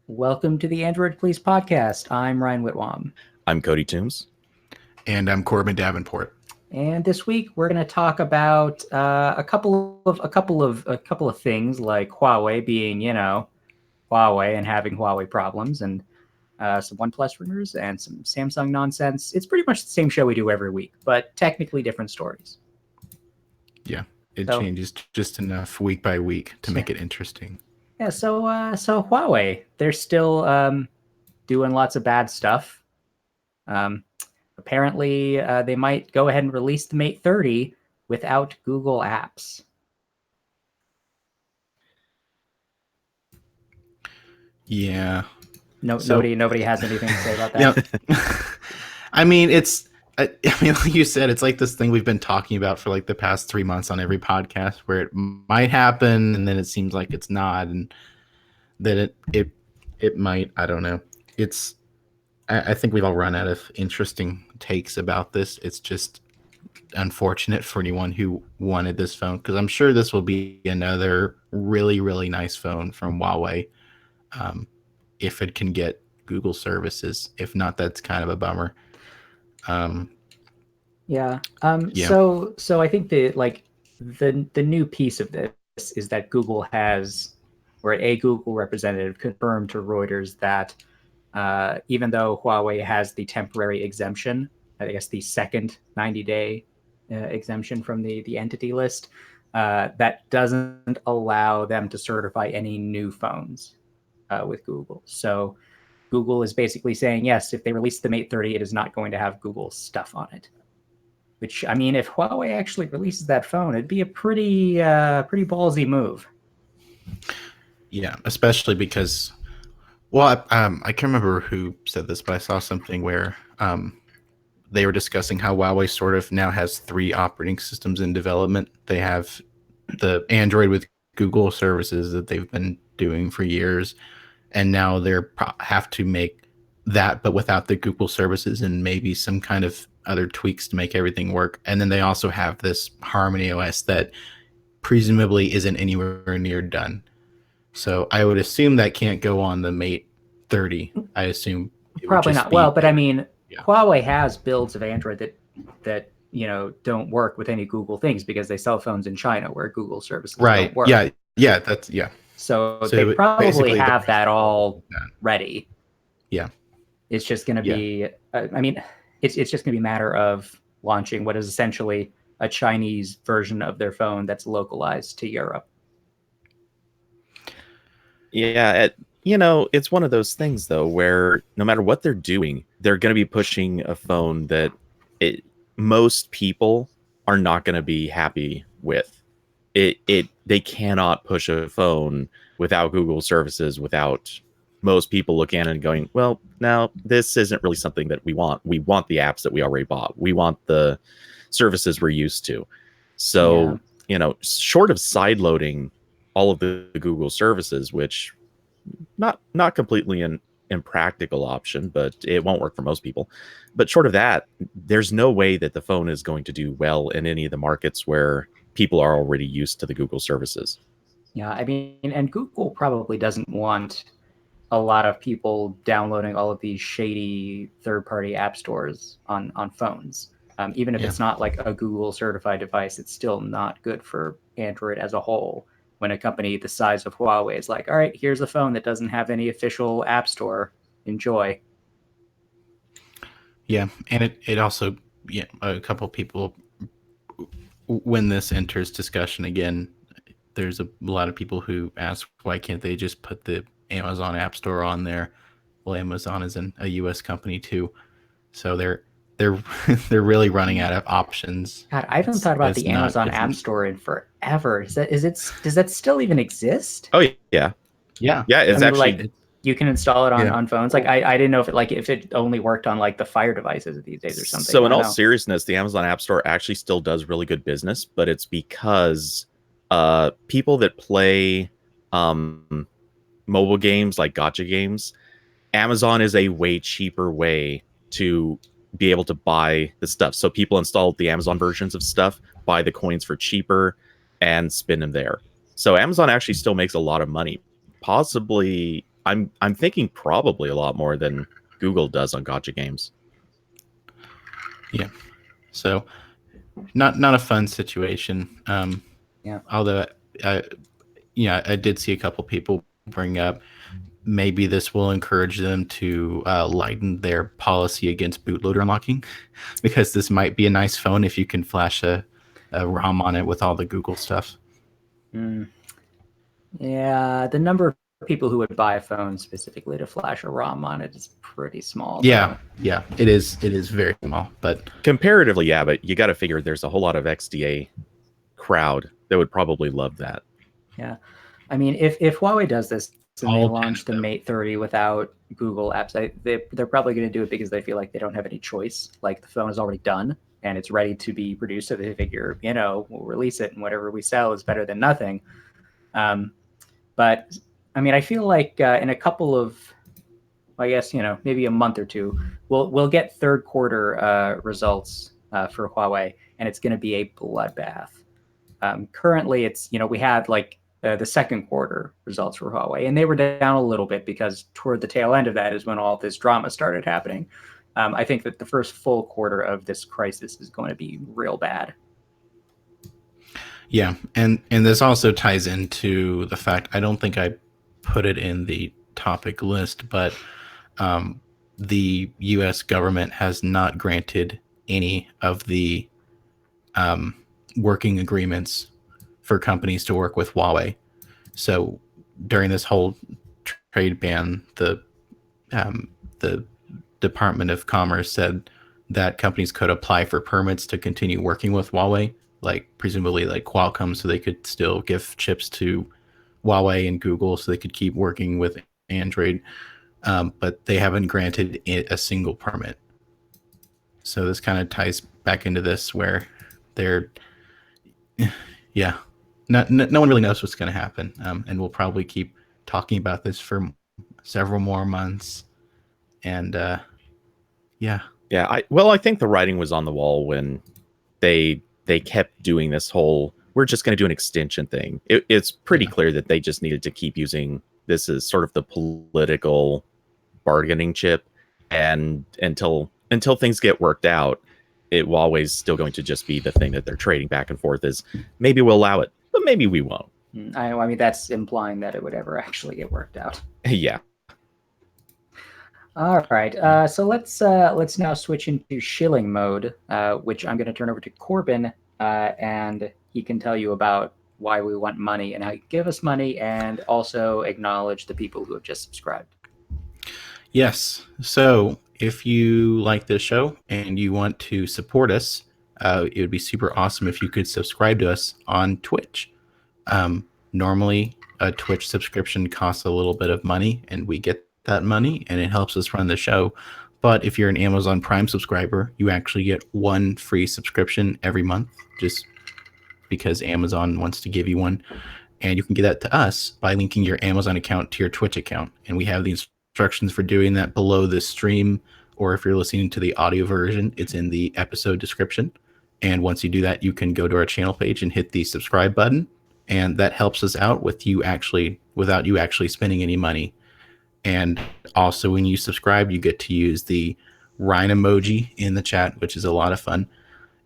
Welcome to the Android Police podcast. I'm Ryan Whitwam. I'm Cody Toombs. And I'm Corbin Davenport. And this week we're going to talk about a couple of things like Huawei being, Huawei and having Huawei problems, and some OnePlus rumors and some Samsung nonsense. It's pretty much the same show we do every week, but technically different stories. Yeah, it changes just enough week by week to make it interesting. Yeah, so Huawei, they're still doing lots of bad stuff. Apparently, they might go ahead and release the Mate 30 without Google Apps. Yeah. Nobody has anything to say about that. Yeah. I mean, like you said, it's like this thing we've been talking about for like the past 3 months on every podcast, where it might happen and then it seems like it's not, and then it might. I don't know. I think we've all run out of interesting takes about this. It's just unfortunate for anyone who wanted this phone, because I'm sure this will be another really, really nice phone from Huawei, if it can get Google services. If not, that's kind of a bummer. Yeah. So I think the new piece of this is that Google has, or a Google representative confirmed to Reuters that even though Huawei has the temporary exemption, I guess the second 90-day exemption from the entity list, that doesn't allow them to certify any new phones with Google. So Google is basically saying, yes, if they release the Mate 30, it is not going to have Google stuff on it. Which, I mean, if Huawei actually releases that phone, it'd be a pretty ballsy move. Yeah, especially because, well, I can't remember who said this, but I saw something where they were discussing how Huawei sort of now has 3 operating systems in development. They have the Android with Google services that they've been doing for years, and now they're have to make that, but without the Google services and maybe some kind of other tweaks to make everything work. And then they also have this Harmony OS that presumably isn't anywhere near done. So I would assume that can't go on the Mate 30. I assume probably not. Well, but I mean, Huawei has builds of Android that don't work with any Google things because they sell phones in China where Google services don't work. Yeah, that's yeah. So they probably have that all ready. Yeah, it's just going to be. I mean, it's just going to be a matter of launching what is essentially a Chinese version of their phone that's localized to Europe. Yeah, it's one of those things, though, where no matter what they're doing, they're going to be pushing a phone that most people are not going to be happy with. They cannot push a phone without Google services, without most people looking at it and going, well, now this isn't really something that we want. We want the apps that we already bought. We want the services we're used to. So, short of sideloading all of the Google services, which not completely an impractical option, but it won't work for most people. But short of that, there's no way that the phone is going to do well in any of the markets where people are already used to the Google services. Yeah, I mean, and Google probably doesn't want a lot of people downloading all of these shady third-party app stores on phones. Even if it's not like a Google certified device, it's still not good for Android as a whole. When a company the size of Huawei is like, all right, here's a phone that doesn't have any official app store. Enjoy. Yeah, and it also, a couple people, when this enters discussion again, there's a lot of people who ask, why can't they just put the Amazon App Store on there? Well, Amazon is a U.S. company too, so they're really running out of options. God, I haven't thought about the Amazon App Store in forever. Does that still even exist? Oh yeah. It's actually like you can install it on phones. Like I didn't know if it only worked on like the Fire devices these days or something. So in all seriousness, the Amazon App Store actually still does really good business, but it's because people that play mobile games like gacha games, Amazon is a way cheaper way to be able to buy the stuff. So people install the Amazon versions of stuff, buy the coins for cheaper, and spin them there. So Amazon actually still makes a lot of money, possibly I'm thinking probably a lot more than Google does on gotcha games. Yeah. So not a fun situation. Yeah. Although I did see a couple people bring up maybe this will encourage them to lighten their policy against bootloader unlocking, because this might be a nice phone if you can flash a ROM on it with all the Google stuff. Yeah, the number of people who would buy a phone specifically to flash a ROM on it is pretty small. Yeah, though. yeah, it is. It is very small, but comparatively, yeah. But you got to figure there's a whole lot of XDA crowd that would probably love that. Yeah, I mean, if Huawei does this and they All launch the Mate 30 without Google apps, they're probably going to do it because they feel like they don't have any choice. Like the phone is already done and it's ready to be produced, so they figure, we'll release it and whatever we sell is better than nothing. But I mean, I feel like in a couple of, I guess, maybe a month or two, we'll get third quarter results for Huawei, and it's going to be a bloodbath. Currently, it's we had like the second quarter results for Huawei, and they were down a little bit because toward the tail end of that is when all this drama started happening. I think that the first full quarter of this crisis is going to be real bad. Yeah, and this also ties into the fact, I don't think I put it in the topic list, but the U.S. government has not granted any of the working agreements for companies to work with Huawei. So during this whole trade ban, the Department of Commerce said that companies could apply for permits to continue working with Huawei, like presumably like Qualcomm, so they could still give chips to Huawei and Google so they could keep working with Android. But they haven't granted it a single permit. So this kind of ties back into this where they're, yeah, no one really knows what's going to happen. And we'll probably keep talking about this for several more months. And yeah. I think the writing was on the wall when they kept doing this whole we're just going to do an extension thing. It's pretty clear that they just needed to keep using this as sort of the political bargaining chip, and until things get worked out, it will always still going to just be the thing that they're trading back and forth. Is maybe we'll allow it, but maybe we won't. I mean, that's implying that it would ever actually get worked out. Yeah. All right. So let's now switch into shilling mode, which I'm going to turn over to Corbin, and he can tell you about why we want money and how you give us money, and also acknowledge the people who have just subscribed. Yes. So if you like this show and you want to support us, it would be super awesome if you could subscribe to us on Twitch. Normally, a Twitch subscription costs a little bit of money, and we get that money, and it helps us run the show. But if you're an Amazon Prime subscriber, you actually get one free subscription every month, just because Amazon wants to give you one. And you can get that to us by linking your Amazon account to your Twitch account. And we have the instructions for doing that below this stream, or if you're listening to the audio version, it's in the episode description. And once you do that, you can go to our channel page and hit the subscribe button, and that helps us out without you actually spending any money. And also, when you subscribe, you get to use the Rhine emoji in the chat, which is a lot of fun.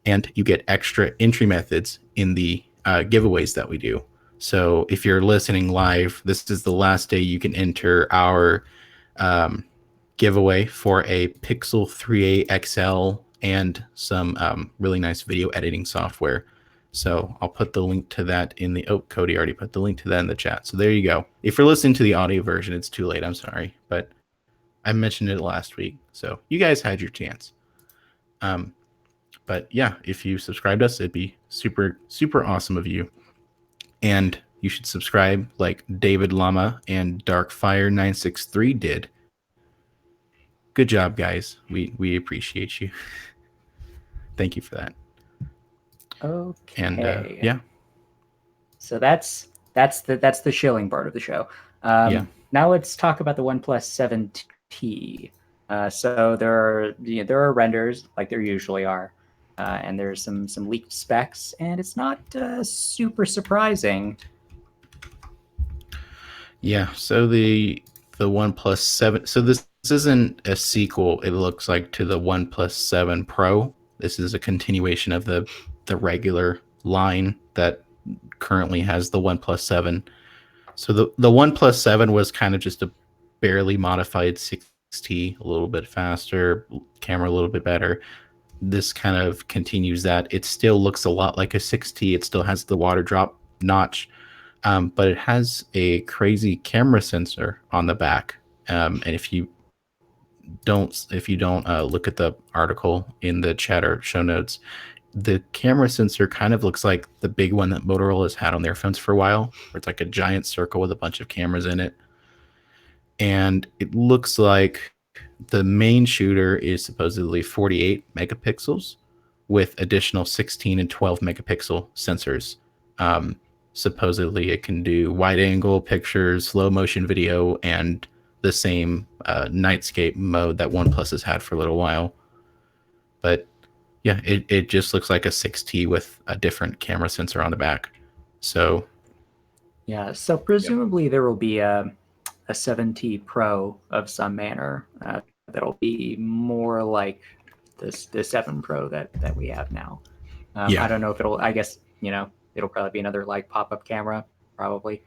And you get extra entry methods in the giveaways that we do. So if you're listening live, this is the last day you can enter our giveaway for a Pixel 3a XL and some really nice video editing software. So I'll put the link to that in the... Oh, Cody already put the link to that in the chat. So there you go. If you're listening to the audio version, it's too late. I'm sorry. But I mentioned it last week. So you guys had your chance. But yeah, if you subscribed us, it'd be super, super awesome of you. And you should subscribe like David Lama and Darkfire963 did. Good job, guys. We appreciate you. Thank you for that. Okay. And yeah. So that's the shilling part of the show. Now let's talk about the OnePlus 7T. So there are renders like there usually are, and there's some leaked specs, and it's not super surprising. Yeah. So the the OnePlus 7. So this isn't a sequel, it looks like, to the OnePlus 7 Pro. This is a continuation of the regular line that currently has the OnePlus 7. So the OnePlus 7 was kind of just a barely modified 6T, a little bit faster, camera a little bit better. This kind of continues that. It still looks a lot like a 6T. It still has the water drop notch, but it has a crazy camera sensor on the back. And if you don't look at the article in the chat or show notes, the camera sensor kind of looks like the big one that Motorola's had on their phones for a while, where it's like a giant circle with a bunch of cameras in it. And it looks like the main shooter is supposedly 48 megapixels with additional 16 and 12 megapixel sensors. Supposedly it can do wide angle pictures, slow motion video, and the same nightscape mode that OnePlus has had for a little while. But yeah, it just looks like a 6T with a different camera sensor on the back. So yeah, so presumably there will be a 7T Pro of some manner that'll be more like the 7 Pro that we have now. Yeah. I don't know if it'll. I guess it'll probably be another like pop-up camera, probably.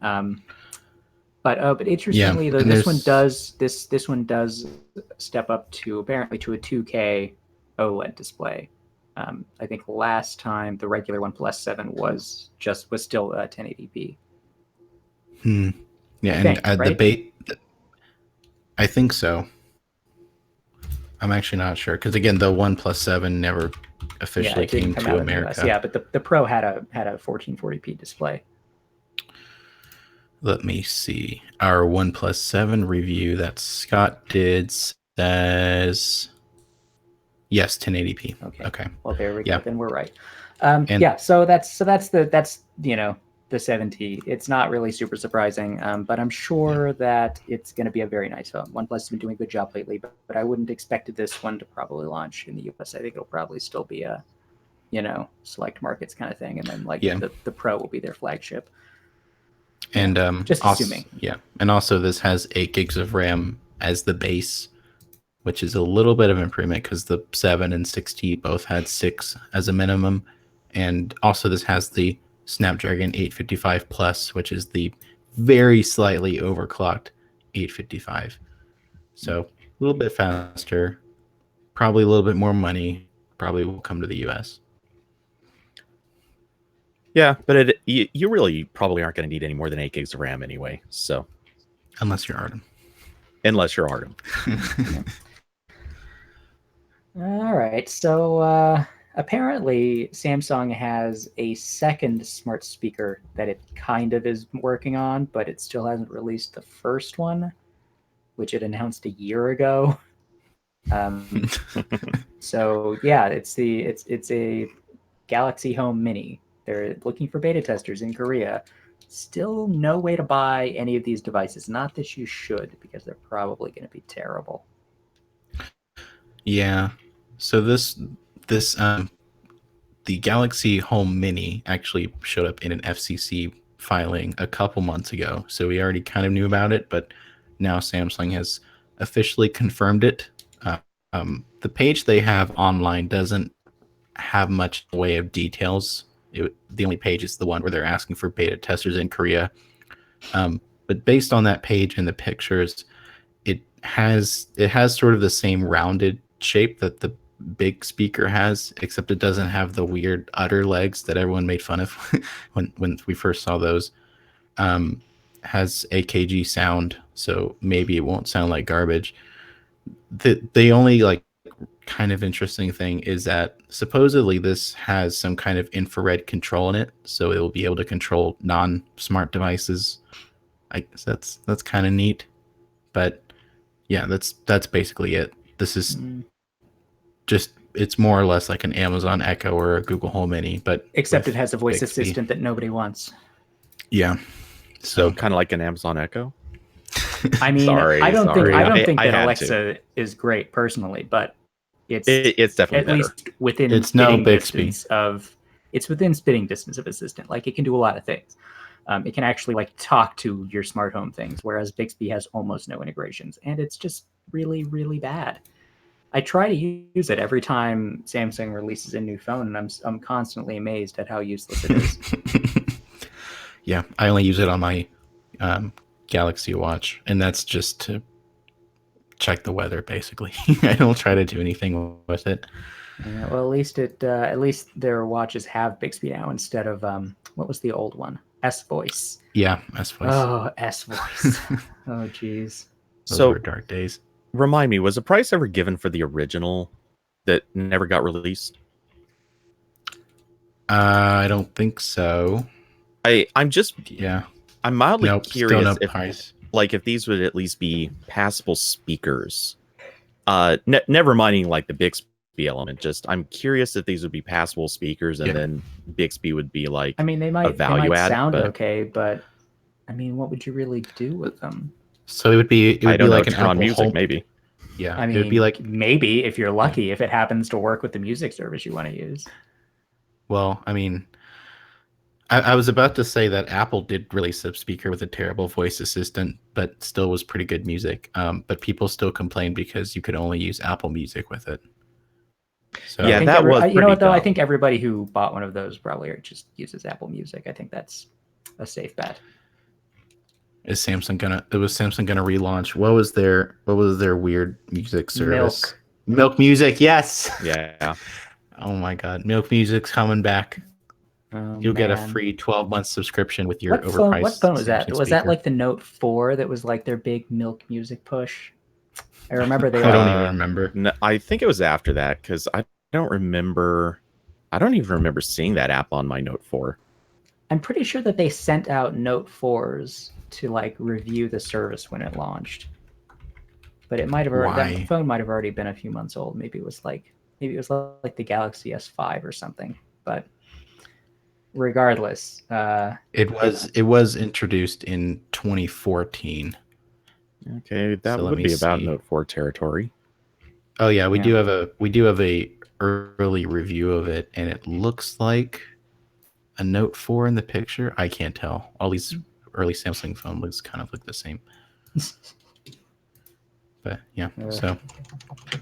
But interestingly, though, this one does step up to apparently to a 2K OLED display. I think last time the regular OnePlus 7 was still 1080p. Yeah, I think, right? I think so. I'm actually not sure because again, the OnePlus 7 never officially came to America. Yeah, but the Pro had a 1440p display. Let me see. Our OnePlus 7 review that Scott did says yes, 1080p. Okay. Well, there we go. Then we're right. And so that's the 7T. It's not really super surprising, but I'm sure that it's going to be a very nice phone. OnePlus has been doing a good job lately, but I wouldn't expect this one to probably launch in the US. I think it'll probably still be a, select markets kind of thing, and then the Pro will be their flagship. And just assuming. Yeah, and also this has 8 gigs of RAM as the base, which is a little bit of improvement because the 7 and 6T both had 6 as a minimum, and also this has the Snapdragon 855 Plus, which is the very slightly overclocked 855. So a little bit faster, probably a little bit more money, probably will come to the US. Yeah, but you really probably aren't going to need any more than 8 gigs of RAM anyway. So, unless you're Artem. All right. So apparently Samsung has a second smart speaker that it kind of is working on, but it still hasn't released the first one, which it announced a year ago. So yeah, it's a Galaxy Home Mini. They're looking for beta testers in Korea. Still no way to buy any of these devices. Not that you should, because they're probably going to be terrible. Yeah. So the Galaxy Home Mini actually showed up in an FCC filing a couple months ago. So we already kind of knew about it, but now Samsung has officially confirmed it. The page they have online doesn't have much in the way of details. The only page is the one where they're asking for beta testers in Korea. But based on that page and the pictures, it has sort of the same rounded shape that the big speaker has, except it doesn't have the weird udder legs that everyone made fun of when we first saw those. Has AKG sound, so maybe it won't sound like garbage. The only like kind of interesting thing is that supposedly this has some kind of infrared control in it, so it will be able to control non-smart devices. I guess that's kind of neat, but yeah, that's basically it. This is just, it's more or less like an Amazon Echo or a Google Home Mini, but except it has a voice assistant that nobody wants. Yeah, so kind of like an Amazon Echo. I mean, I don't think that Alexa is great personally, but it's definitely at better. least within it's spitting no distance of it's within spitting distance of assistant. Like it can do a lot of things. It can actually like talk to your smart home things, whereas Bixby has almost no integrations, and it's just really, really bad. I try to use it every time Samsung releases a new phone, and I'm constantly amazed at how useless it is. Yeah, I only use it on my Galaxy Watch, and that's just to check the weather. Basically, I don't try to do anything with it. Yeah, well, at least their watches have Bixby now instead of what was the old one? S Voice. Yeah, S Voice. Oh, S Voice. Oh, jeez. Those were dark days. Remind me, was a price ever given for the original that never got released? I don't think so. I'm mildly curious still no if price. Like if these would at least be passable speakers. Never minding like the Bixby element. Just I'm curious if these would be passable speakers, and then Bixby would be like I mean, they a might value add. sound okay, but I mean, what would you really do with them? So it would be like an turn on Apple music, Home. maybe. Yeah, I mean, it would be like maybe if you're lucky, if it happens to work with the music service you want to use. Well, I mean, I was about to say that Apple did release a speaker with a terrible voice assistant, but still was pretty good music. But people still complain because you could only use Apple Music with it. So yeah, that was you know what though? dumb. I think everybody who bought one of those probably just uses Apple Music. I think that's a safe bet. Is Samsung gonna? Was Samsung gonna relaunch? What was their weird music service? Milk Music. Yes. Yeah. Oh my God, Milk Music's coming back. You'll get a free 12-month subscription with your overpriced. What phone was that? Samsung Was that speaker. like the Note 4 that was like their big Milk Music push? I remember they. I don't even remember. No, I think it was after that because I don't remember. I don't even remember seeing that app on my Note 4. I'm pretty sure that they sent out Note 4s to like review the service when it launched. But it might have that phone might have already been a few months old. Maybe it was like the Galaxy S5 or something. But regardless, it was introduced in 2014. Okay, that would be about Note 4 territory. Oh yeah, we do have a early review of it, and it looks like a Note 4 in the picture. I can't tell. All these early Samsung phone looks kind of look the same. But yeah, so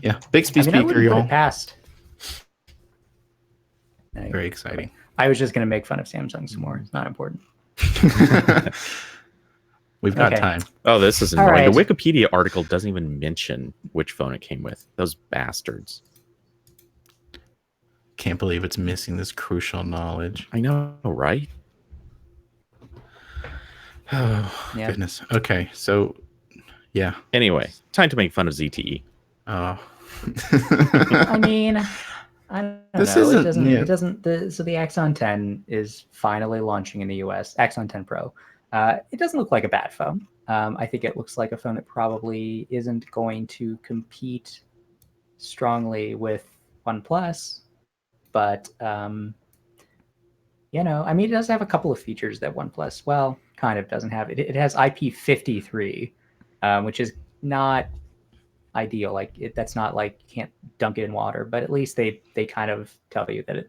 yeah, Bixby speaker, y'all. Passed. Very exciting. I was just gonna make fun of Samsung some more. It's not important. We've got time. Oh, this is annoying. Right. The Wikipedia article doesn't even mention which phone it came with. Those bastards. Can't believe it's missing this crucial knowledge. I know, right? Oh, goodness. Okay, so yeah. Anyway, time to make fun of ZTE. Oh. I mean, I don't know. It doesn't. So the Axon 10 is finally launching in the US. Axon 10 Pro. It doesn't look like a bad phone. I think it looks like a phone that probably isn't going to compete strongly with OnePlus, but you know, I mean, it does have a couple of features that OnePlus, well, kind of doesn't have. It has IP53, which is not ideal. Like that's not like you can't dunk it in water, but at least they kind of tell you that it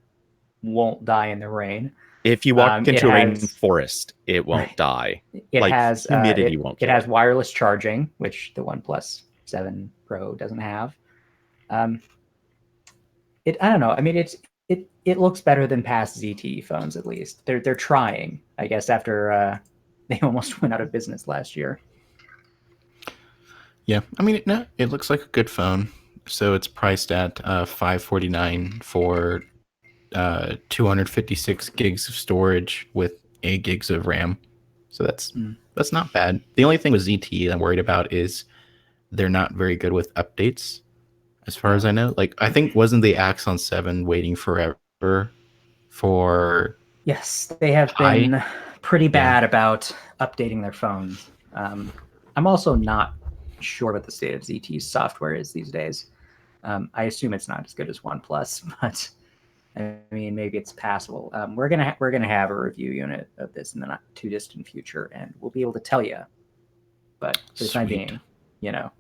won't die in the rain. If you walk into a rainforest, it won't die. It has humidity won't kill it has wireless charging, which the OnePlus 7 Pro doesn't have. I don't know. I mean, it looks better than past ZTE phones. At least they're trying. I guess after they almost went out of business last year. Yeah, I mean, it looks like a good phone. So it's priced at $549 for 256 gigs of storage with 8 gigs of RAM. So that's not bad. The only thing with ZTE I'm worried about is they're not very good with updates, as far as I know. Like, I think wasn't the Axon 7 waiting forever for? Yes, they have been pretty bad about updating their phones. I'm also not sure what the state of ZTE's software is these days. I assume it's not as good as OnePlus, but I mean, maybe it's passable. We're gonna have a review unit of this in the not too distant future, and we'll be able to tell you. But for the time being, you know,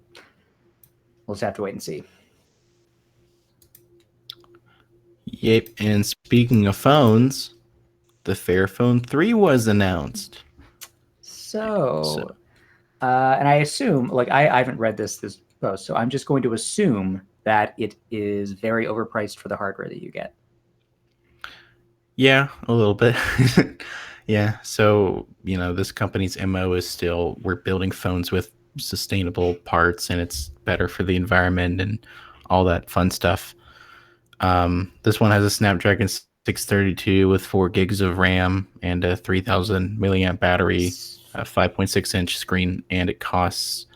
we'll just have to wait and see. Yep. And speaking of phones, the Fairphone 3 was announced. So And I assume, like, I haven't read this post, so I'm just going to assume that it is very overpriced for the hardware that you get. yeah, a little bit. Yeah. So, this company's MO is still we're building phones with sustainable parts and it's better for the environment and all that fun stuff. This one has a Snapdragon 632 with 4 gigs of RAM and a 3000 milliamp battery, a 5.6-inch screen, and it costs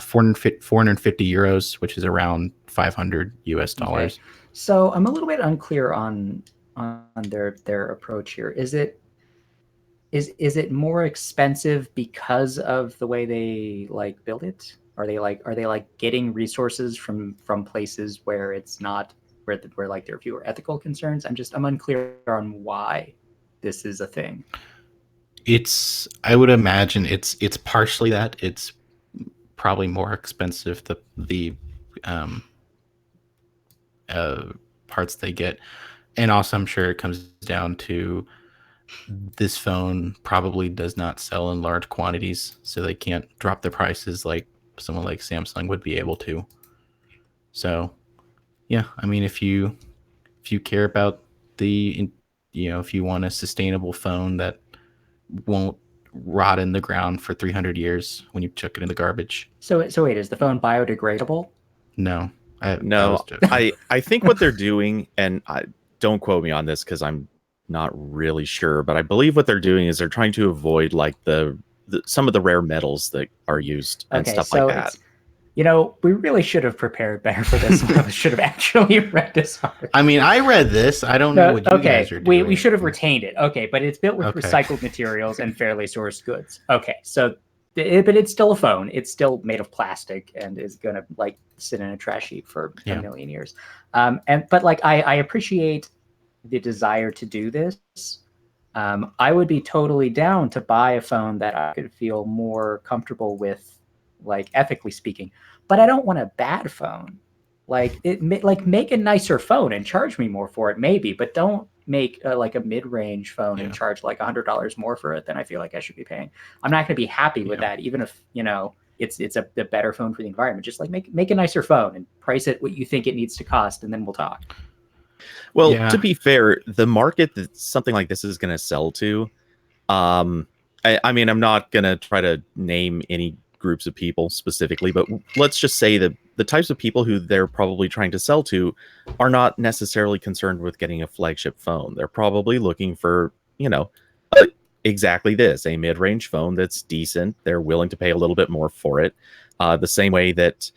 450 euros, which is around 500 US dollars. Okay. So I'm a little bit unclear on their approach here. Is it more expensive because of the way they like build it? Are they like getting resources from places where it's not where like there are fewer ethical concerns? I'm unclear on why this is a thing. I would imagine it's partially that. It's probably more expensive the um, parts they get, and also I'm sure it comes down to this phone probably does not sell in large quantities, so they can't drop the prices like someone like Samsung would be able to. So yeah, I mean, if you care about if you want a sustainable phone that won't rot in the ground for 300 years when you chuck it in the garbage. So wait, is the phone biodegradable? No, I was No, joking. I think what they're doing, and don't quote me on this because I'm not really sure, but I believe what they're doing is they're trying to avoid like some of the rare metals that are used and Okay, stuff like so that. it's we really should have prepared better for this. We should have actually read this article. I mean, I read this. I don't know what you guys are doing. We should have retained it. Okay, but it's built with Okay. recycled materials and fairly sourced goods. Okay, so but it's still a phone. It's still made of plastic and is gonna like sit in a trash heap for a million years. But like I appreciate the desire to do this. I would be totally down to buy a phone that I could feel more comfortable with, like ethically speaking. But I don't want a bad phone. Like make a nicer phone and charge me more for it, maybe. But don't make like a mid-range phone and charge like $100 more for it than I feel like I should be paying. I'm not going to be happy with that, even if it's a better phone for the environment. Just like make a nicer phone and price it what you think it needs to cost, and then we'll talk. Well, to be fair, the market that something like this is going to sell to, I mean, I'm not going to try to name any groups of people specifically, but let's just say that the types of people who they're probably trying to sell to are not necessarily concerned with getting a flagship phone. They're probably looking for, exactly this, a mid-range phone that's decent. They're willing to pay a little bit more for it. The same way that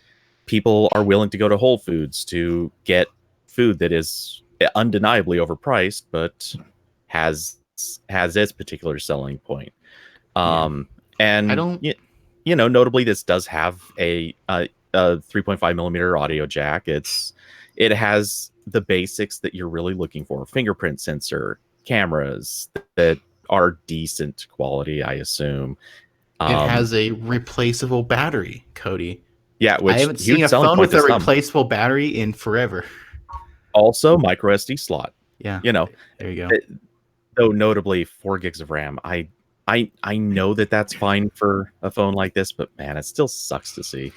people are willing to go to Whole Foods to get food that is undeniably overpriced, but has its particular selling point. And I don't. Notably, this does have a 3.5 millimeter audio jack. It has the basics that you're really looking for: fingerprint sensor, cameras that are decent quality, I assume. It has a replaceable battery, Cody. Yeah, which I haven't seen a phone with a replaceable battery in forever. Also, micro SD slot. Yeah, there you go. Though notably, 4 gigs of RAM. I know that's fine for a phone like this, but man, it still sucks to see.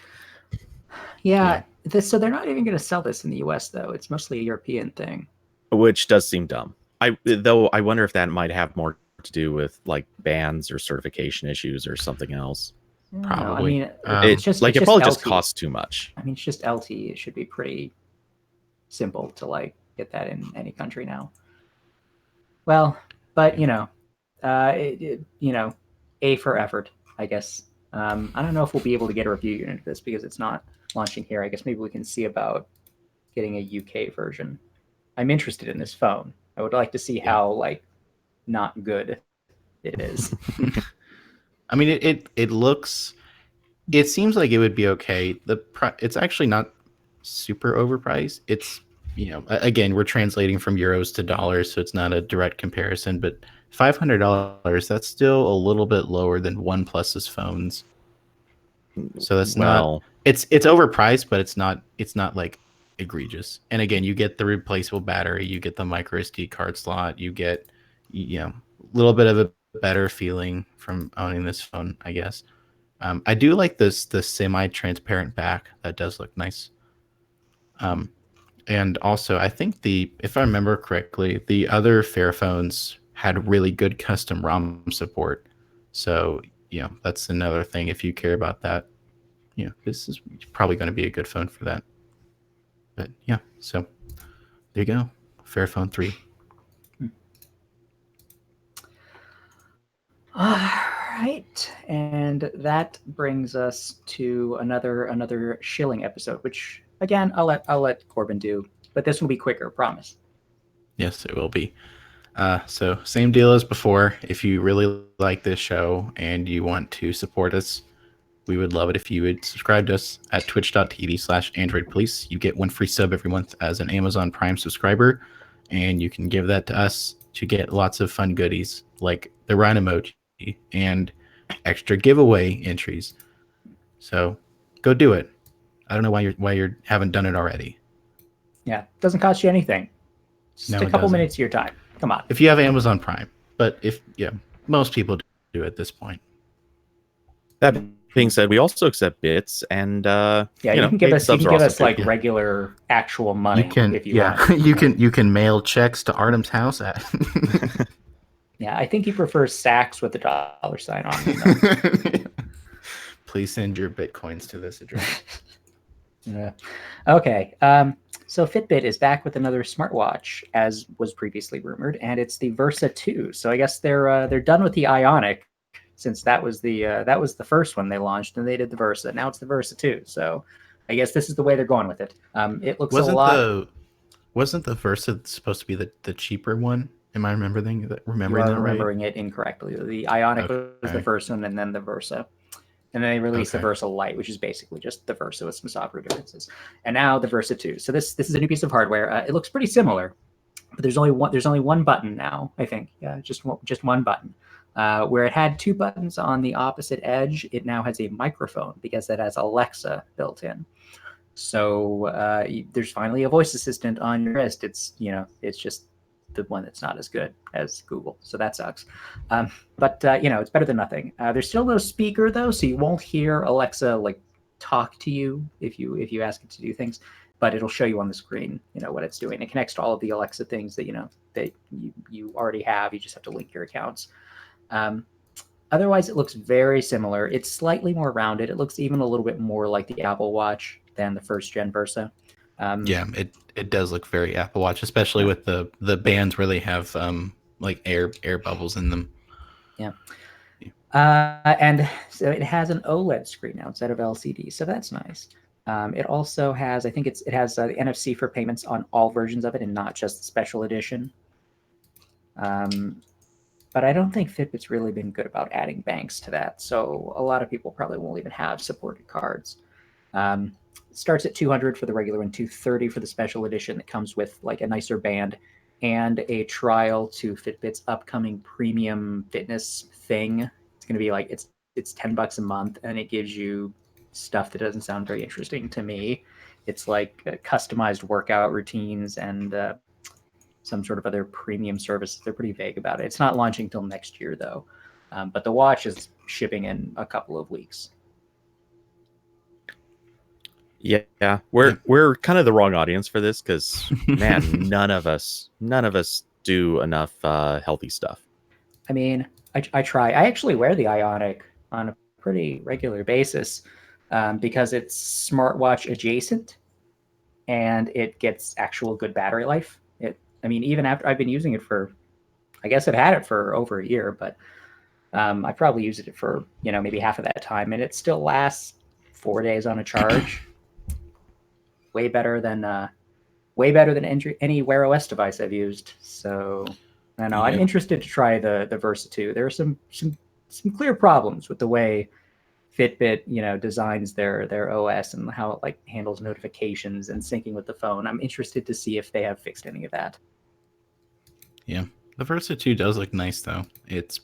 Yeah. So they're not even going to sell this in the US, though. It's mostly a European thing, which does seem dumb. I wonder if that might have more to do with like bans or certification issues or something else. Probably. I mean, it probably just costs too much. I mean, it's just LTE. It should be pretty simple to like get that in any country now. Well, but A for effort, I guess. I don't know if we'll be able to get a review unit of this because it's not launching here. I guess maybe we can see about getting a UK version. I'm interested in this phone. I would like to see how like not good it is. I mean, it looks. It seems like it would be okay. It's actually not super overpriced. It's again, we're translating from euros to dollars, so it's not a direct comparison. But $500, that's still a little bit lower than OnePlus's phones. So that's not. It's overpriced, but it's not like egregious. And again, you get the replaceable battery, you get the micro SD card slot, you get a little bit of a better feeling from owning this phone, I guess. I do like the semi-transparent back. That does look nice. And also, I think if I remember correctly, the other Fairphones had really good custom ROM support. So, that's another thing. If you care about that, this is probably going to be a good phone for that. But yeah, so there you go, Fairphone 3. All right, and that brings us to another shilling episode, which again I'll let Corbin do, but this will be quicker, promise. Yes, it will be. So same deal as before. If you really like this show and you want to support us, we would love it if you would subscribe to us at twitch.tv/AndroidPolice. You get one free sub every month as an Amazon Prime subscriber, and you can give that to us to get lots of fun goodies like the Rhine emoji and extra giveaway entries. So go do it. I don't know why you haven't done it already. Yeah, it doesn't cost you anything. Just No, a it couple doesn't. minutes of your time. Come on. If you have Amazon Prime, but most people do at this point. That being said, we also accept bits, and you can give paid us subs are also like free. regular actual money You can, if you want. you can mail checks to Artem's house at. Yeah, I think he prefers sacks with the dollar sign on them. Please send your bitcoins to this address. Yeah. Okay. So Fitbit is back with another smartwatch, as was previously rumored, and it's the Versa 2. So I guess they're done with the Ionic, since that was the first one they launched, and they did the Versa. Now it's the Versa 2. So I guess this is the way they're going with it. It looks wasn't a lot. wasn't the Versa supposed to be the cheaper one? Am I remembering You that are right? remembering it incorrectly. The Ionic was the first one, and then the Versa. And then they released the Versa Lite, which is basically just the Versa with some software differences. And now the Versa 2. So this is a new piece of hardware. It looks pretty similar, but there's only one button now. I think, yeah, just one button. Where it had two buttons on the opposite edge, it now has a microphone because it has Alexa built in. So there's finally a voice assistant on your wrist. It's just the one that's not as good as Google, so that sucks. But it's better than nothing. There's still no speaker though, so you won't hear Alexa like talk to you if you ask it to do things. But it'll show you on the screen, what it's doing. It connects to all of the Alexa things that that you already have. You just have to link your accounts. Otherwise, it looks very similar. It's slightly more rounded. It looks even a little bit more like the Apple Watch than the first gen Versa. It does look very Apple Watch, especially with the bands where they have like air bubbles in them. Yeah. And so it has an OLED screen now instead of LCD, so that's nice. It also has, I think it has the NFC for payments on all versions of it and not just the special edition. But I don't think Fitbit's really been good about adding banks to that, so a lot of people probably won't even have supported cards. It starts at 200 for the regular and 230 for the special edition that comes with like a nicer band and a trial to Fitbit's upcoming premium fitness thing. It's going to be like it's $10 a month, and it gives you stuff that doesn't sound very interesting to me. It's like customized workout routines and some sort of other premium services. They're pretty vague about it. It's not launching till next year though, but the watch is shipping in a couple of weeks. Yeah, we're kind of the wrong audience for this because man, none of us do enough healthy stuff. I mean, I try. I actually wear the Ionic on a pretty regular basis because it's smartwatch adjacent and it gets actual good battery life. Even after I've been using it for, I guess I've had it for over a year, but I probably used it for maybe half of that time, and it still lasts 4 days on a charge. Way better than any Wear OS device I've used. So I don't know. I'm interested to try the Versa 2. There are some clear problems with the way Fitbit, designs their OS and how it like handles notifications and syncing with the phone. I'm interested to see if they have fixed any of that. Yeah, the Versa 2 does look nice though. It's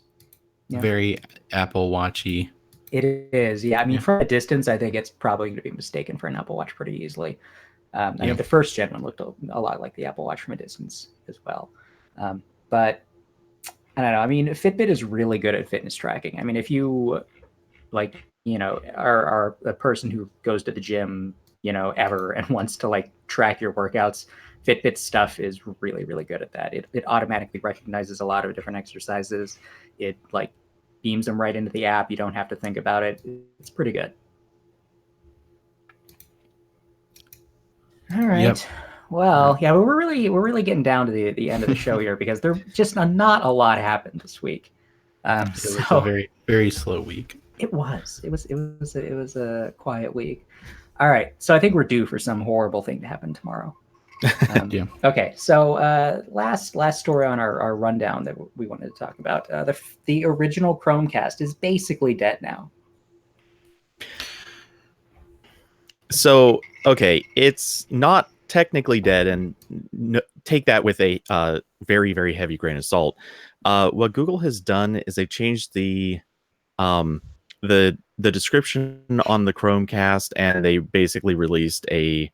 very Apple Watchy. It is, yeah. I mean, from a distance, I think it's probably going to be mistaken for an Apple Watch pretty easily. I mean, the first gen one looked a lot like the Apple Watch from a distance as well. But I don't know. I mean, Fitbit is really good at fitness tracking. I mean, if you like, are a person who goes to the gym, ever and wants to like track your workouts, Fitbit stuff is really, really good at that. It automatically recognizes a lot of different exercises. It like beams them right into the app. You don't have to think about it. It's pretty good. All right. Yep. Well, yeah, we're really getting down to the end of the show here because there just not a lot happened this week. It was a very, very slow week. It was a quiet week. All right, so I think we're due for some horrible thing to happen tomorrow. Yeah. Okay, so last story on our rundown that we wanted to talk about. The original Chromecast is basically dead now. So, okay, it's not technically dead, and take that with a very, very heavy grain of salt. What Google has done is they've changed the description on the Chromecast, and they basically released a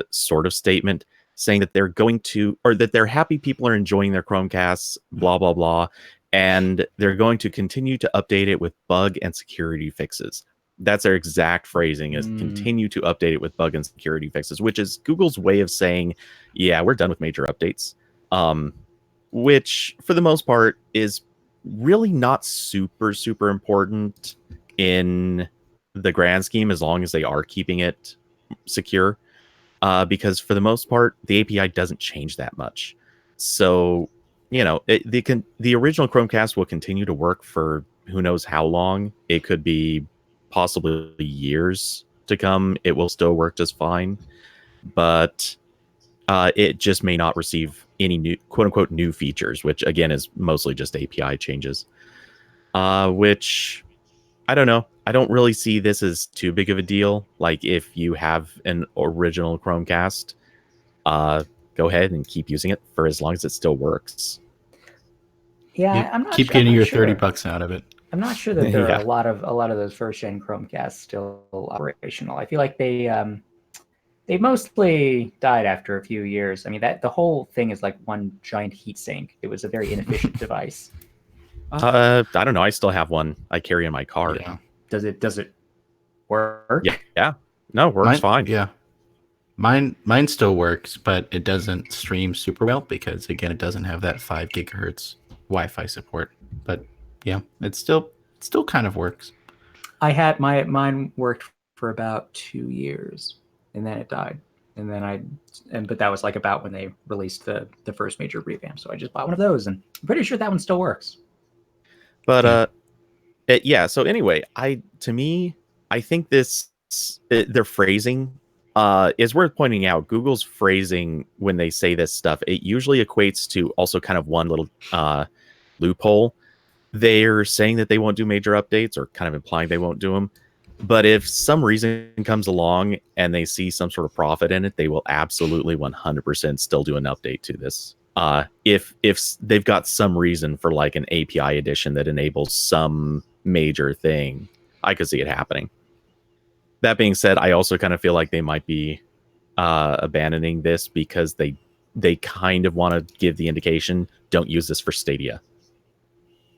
sort of statement saying that they're going to, or that they're happy people are enjoying their Chromecasts, blah blah blah, and they're going to continue to update it with bug and security fixes. That's their exact phrasing, is continue to update it with bug and security fixes, which is Google's way of saying, yeah, we're done with major updates. Which for the most part is really not super, super important in the grand scheme, as long as they are keeping it secure. Because for the most part, the API doesn't change that much. So, the original Chromecast will continue to work for who knows how long. It could be possibly years to come. It will still work just fine, but it just may not receive any new, quote unquote, new features, which again is mostly just API changes. Which I don't know. I don't really see this as too big of a deal. Like, if you have an original Chromecast, go ahead and keep using it for as long as it still works. Yeah, I'm not keep getting your $30 out of it. I'm not sure that there are a lot of those first gen Chromecasts still operational. I feel like they mostly died after a few years. I mean, that the whole thing is like one giant heat sink. It was a very inefficient device. I don't know. I still have one I carry in my car. Yeah. Does it work? Yeah. No, it works fine. Yeah. Mine still works, but it doesn't stream super well because, again, it doesn't have that 5 gigahertz Wi-Fi support. But yeah, it still kind of works. I had mine worked for about 2 years, and then it died. And then but that was like about when they released the first major revamp. So I just bought one of those, and I'm pretty sure that one still works. But so anyway, I think their phrasing is worth pointing out. Google's phrasing when they say this stuff, it usually equates to also kind of one little loophole. They're saying that they won't do major updates, or kind of implying they won't do them. But if some reason comes along and they see some sort of profit in it, they will absolutely 100% still do an update to this. If they've got some reason for like an API addition that enables some major thing, I could see it happening. That being said, I also kind of feel like they might be abandoning this because they kind of want to give the indication, don't use this for Stadia.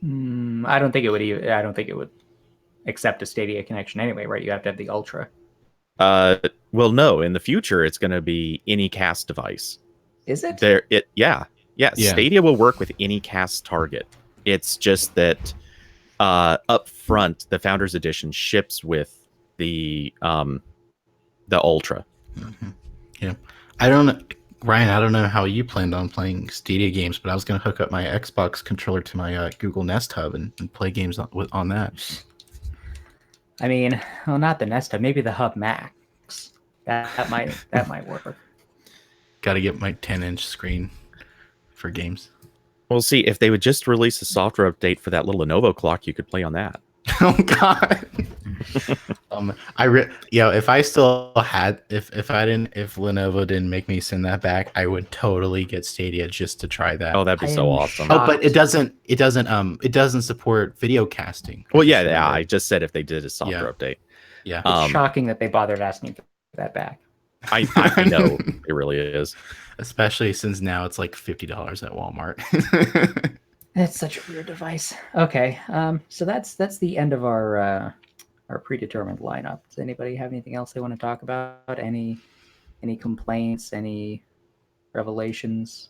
I don't think it would accept a Stadia connection anyway, right? You have to have the Ultra. Well, no. In the future, it's going to be any cast device. Is it? Yeah. Stadia will work with any cast target. It's just that up front, the Founders Edition ships with the Ultra. Mm-hmm. Yeah, I don't know, Ryan. I don't know how you planned on playing Stadia games, but I was going to hook up my Xbox controller to my Google Nest Hub and play games on that. I mean, well, not the Nest Hub, maybe the Hub Max. That might work. Got to get my 10-inch screen for games. We'll see. If they would just release a software update for that little Lenovo clock, you could play on that. Oh God. If I still had, if Lenovo didn't make me send that back, I would totally get Stadia just to try that. Oh, that'd be so awesome. Oh, but it doesn't support video casting. Well, yeah. I just said if they did a software update. Yeah. It's shocking that they bothered asking for that back. I know it really is. Especially since now it's like $50 at Walmart. It's such a weird device. Okay, so that's the end of our predetermined lineup. Does anybody have anything else they want to talk about? Any complaints? Any revelations?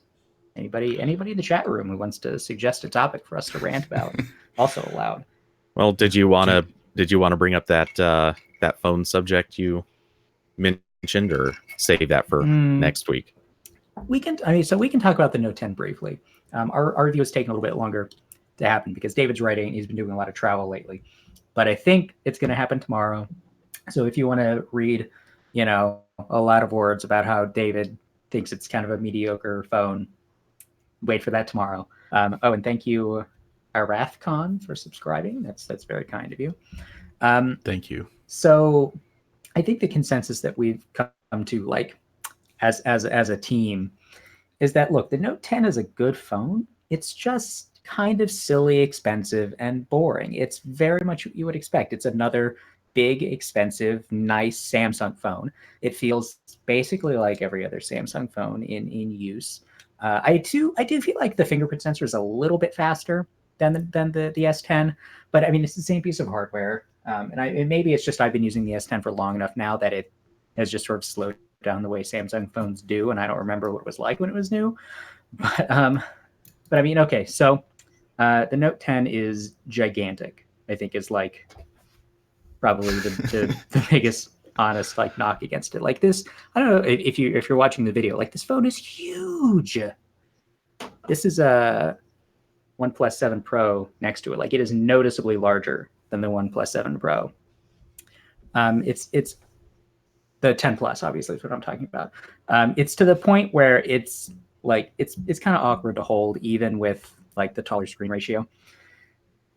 Anybody in the chat room who wants to suggest a topic for us to rant about? Also allowed. Well, did you want to bring up that phone subject you mentioned, or save that for next week? We can. I mean, so we can talk about the Note 10 briefly. Our review has taken a little bit longer to happen because David's writing. He's been doing a lot of travel lately, but I think it's going to happen tomorrow. So if you want to read, a lot of words about how David thinks it's kind of a mediocre phone, wait for that tomorrow. Oh, and thank you, Arathcon, for subscribing. That's very kind of you. Thank you. So I think the consensus that we've come to, like, as a team, is that, look, the Note 10 is a good phone. It's just kind of silly, expensive, and boring. It's very much what you would expect. It's another big, expensive, nice Samsung phone. It feels basically like every other Samsung phone in use. I do feel like the fingerprint sensor is a little bit faster than the S10, but I mean it's the same piece of hardware. And maybe it's just I've been using the S10 for long enough now that it has just sort of slowed down the way Samsung phones do, and I don't remember what it was like when it was new. But I mean, okay, so the Note 10 is gigantic. I think is like probably the biggest honest like knock against it. Like this, I don't know if you're watching the video, like this phone is huge. This is a OnePlus 7 Pro next to it. Like it is noticeably larger than the OnePlus 7 Pro. It's the 10 Plus, obviously, is what I'm talking about. It's to the point where it's like it's kind of awkward to hold, even with like the taller screen ratio.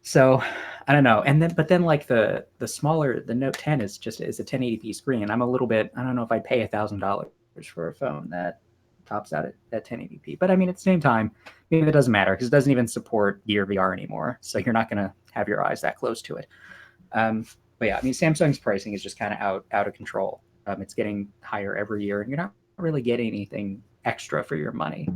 So I don't know. But then like the smaller, the Note 10 is a 1080p screen, and I'm a little bit, I don't know if I'd pay $1,000 for a phone that tops out at 1080p. But I mean, at the same time, maybe that doesn't matter because it doesn't even support Gear VR anymore. So you're not going to have your eyes that close to it. But yeah, I mean, Samsung's pricing is just kind of out of control. It's getting higher every year, and you're not really getting anything extra for your money.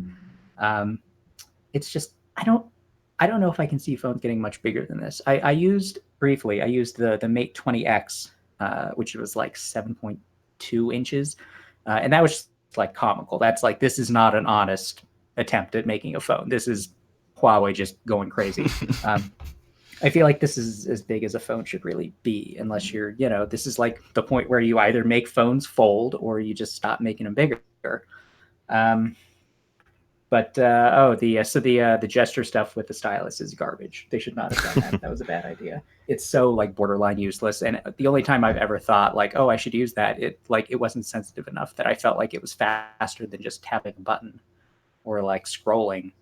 It's just I don't know if I can see phones getting much bigger than this. I used briefly. I used the Mate 20X, which was like 7.2 inches, and that was like comical. That's like this is not an honest attempt at making a phone. This is Huawei just going crazy. I feel like this is as big as a phone should really be, unless this is like the point where you either make phones fold or you just stop making them bigger. Um, but the gesture stuff with the stylus is garbage. They should not have done that. That was a bad idea. It's so like borderline useless. And the only time I've ever thought like, oh, I should use that, it wasn't sensitive enough that I felt like it was faster than just tapping a button or like scrolling.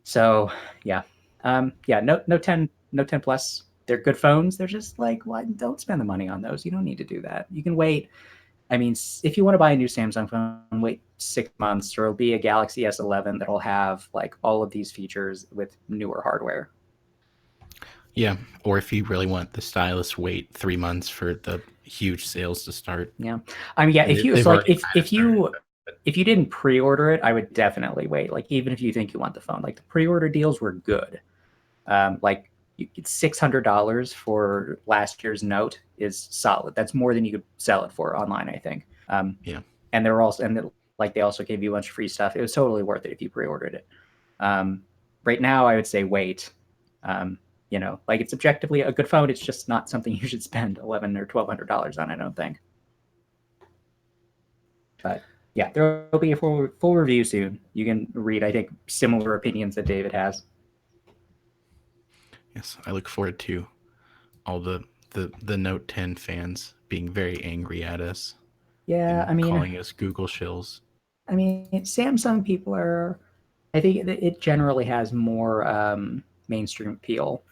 So yeah, Note 10, Note 10 Plus, they're good phones. They're just like, well, don't spend the money on those. You don't need to do that. You can wait. I mean, if you want to buy a new Samsung phone, wait 6 months, or it'll be a Galaxy S11 that'll have like all of these features with newer hardware. Yeah, or if you really want the stylus, wait 3 months for the huge sales to start. Yeah, I mean, yeah. And If you they've so like already kind of if you started, but if you didn't pre-order it, I would definitely wait. Like even if you think you want the phone, like the pre-order deals were good. Like you get $600 for last year's Note is solid. That's more than you could sell it for online, I think. yeah. And they were also like they also gave you a bunch of free stuff. It was totally worth it if you pre-ordered it. Right now, I would say wait. Like it's objectively a good phone. It's just not something you should spend $1,100 or $1,200 on. I don't think. But yeah, there will be a full review soon. You can read, I think, similar opinions that David has. Yes, I look forward to all the Note 10 fans being very angry at us Yeah, and I mean, calling us Google shills. Samsung people are. I think it generally has more mainstream appeal.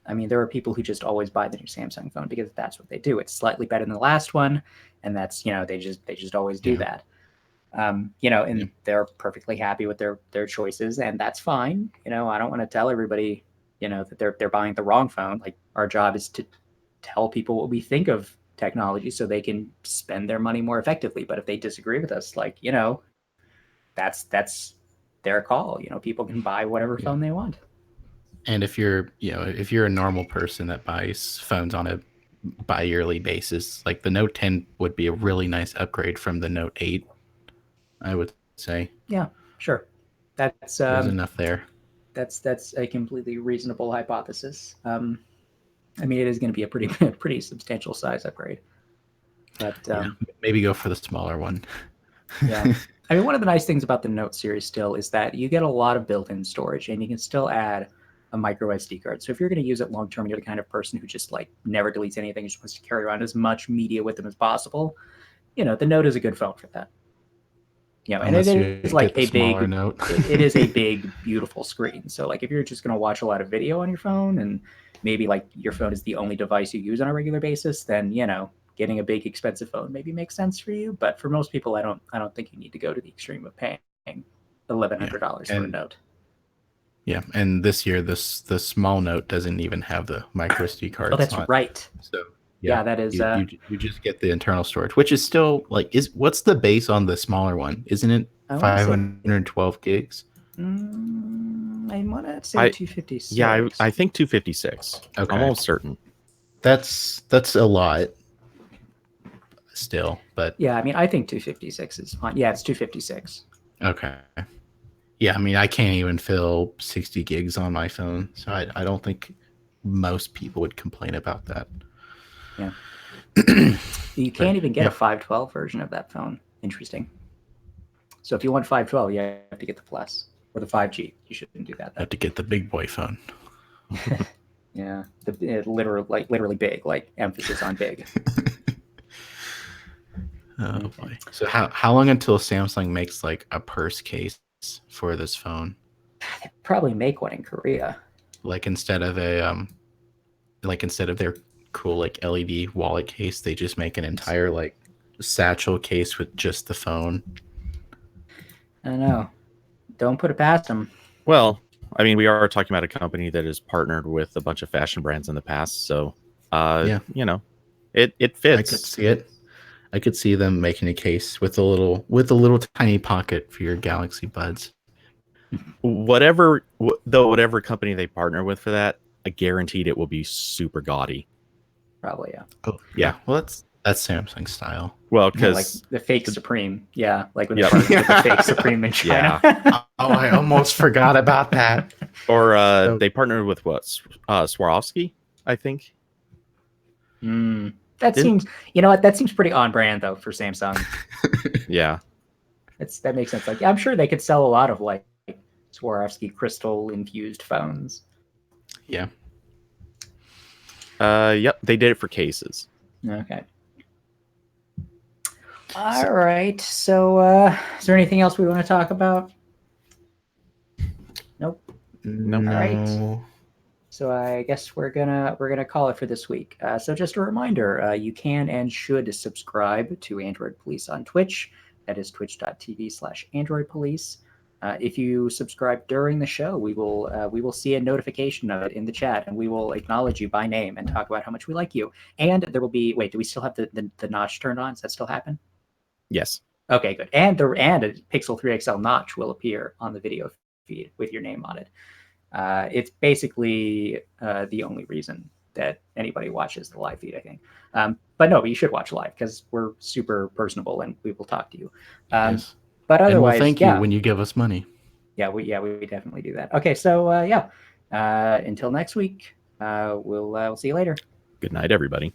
I mean, there are people who just always buy the new Samsung phone because that's what they do. It's slightly better than the last one, and that's they just always do Yeah. that. And Yeah. they're perfectly happy with their choices, and that's fine. I don't want to tell everybody, that they're buying the wrong phone. Like our job is to tell people what we think of technology so they can spend their money more effectively. But if they disagree with us, like, that's their call. People can buy whatever phone they want. And if you're a normal person that buys phones on a bi-yearly basis, like the Note 10 would be a really nice upgrade from the Note 8, I would say. Yeah, sure. That's There's enough there. That's a completely reasonable hypothesis. I mean, it is going to be a pretty substantial size upgrade. But maybe go for the smaller one. Yeah. I mean, one of the nice things about the Note series still is that you get a lot of built-in storage, and you can still add a micro SD card. So if you're going to use it long term, you're the kind of person who just like never deletes anything, just wants to carry around as much media with them as possible. The Note is a good phone for that. And it is like a big Note. It is a big, beautiful screen. So like if you're just going to watch a lot of video on your phone, and maybe like your phone is the only device you use on a regular basis, then getting a big expensive phone maybe makes sense for you. But for most people, I don't think you need to go to the extreme of paying $1,100 for a Note. Yeah, and this year the small Note doesn't even have the micro SD card. Oh, that's right. So that is you just get the internal storage, which is still like what's the base on the smaller one? Isn't it 512 gigs? I want to say 256. Yeah, I think 256. Okay. I'm almost certain. That's a lot still, but yeah, I mean, I think 256 is fine. Yeah, it's 256. Okay. Yeah, I mean, I can't even fill 60 gigs on my phone, so I don't think most people would complain about that. Yeah. You can't even get a 512 version of that phone. Interesting. So if you want 512, you have to get the Plus or the 5G. You shouldn't do that. You have to get the big boy phone. Yeah, literally big, like emphasis on big. Oh boy. So how long until Samsung makes like a purse case for this phone? They probably make one in Korea. Like instead of their cool like LED wallet case, they just make an entire like satchel case with just the phone. I don't know. Don't put it past them. Well, I mean, we are talking about a company that has partnered with a bunch of fashion brands in the past, so it fits. I could see it. I could see them making a case with a little tiny pocket for your Galaxy Buds. Whatever company they partner with for that, I guaranteed it will be super gaudy. Probably, yeah. Oh, yeah. Well, that's Samsung style. Well, because like the fake Supreme, yeah, like when they partnered with the fake Supreme in China. Yeah. Oh, I almost forgot about that. Or they partnered with what? Swarovski, I think. That seems, that seems pretty on brand though for Samsung. Yeah, that makes sense. Like, I'm sure they could sell a lot of like Swarovski crystal infused phones. Yeah. Yep, they did it for cases. Okay. All right. So, is there anything else we want to talk about? Nope. No. All right. So I guess we're gonna call it for this week. So just a reminder, you can and should subscribe to Android Police on Twitch. That is twitch.tv/Android Police. If you subscribe during the show, we will see a notification of it in the chat, and we will acknowledge you by name and talk about how much we like you. And there will be do we still have the notch turned on? Does that still happen? Yes. Okay, good. And a Pixel 3 XL notch will appear on the video feed with your name on it. It's basically the only reason that anybody watches the live feed, I think. But you should watch live because we're super personable and we will talk to you. Yes. But otherwise, and we'll thank you when you give us money. Yeah, we definitely do that. Okay, so until next week, we'll see you later. Good night, everybody.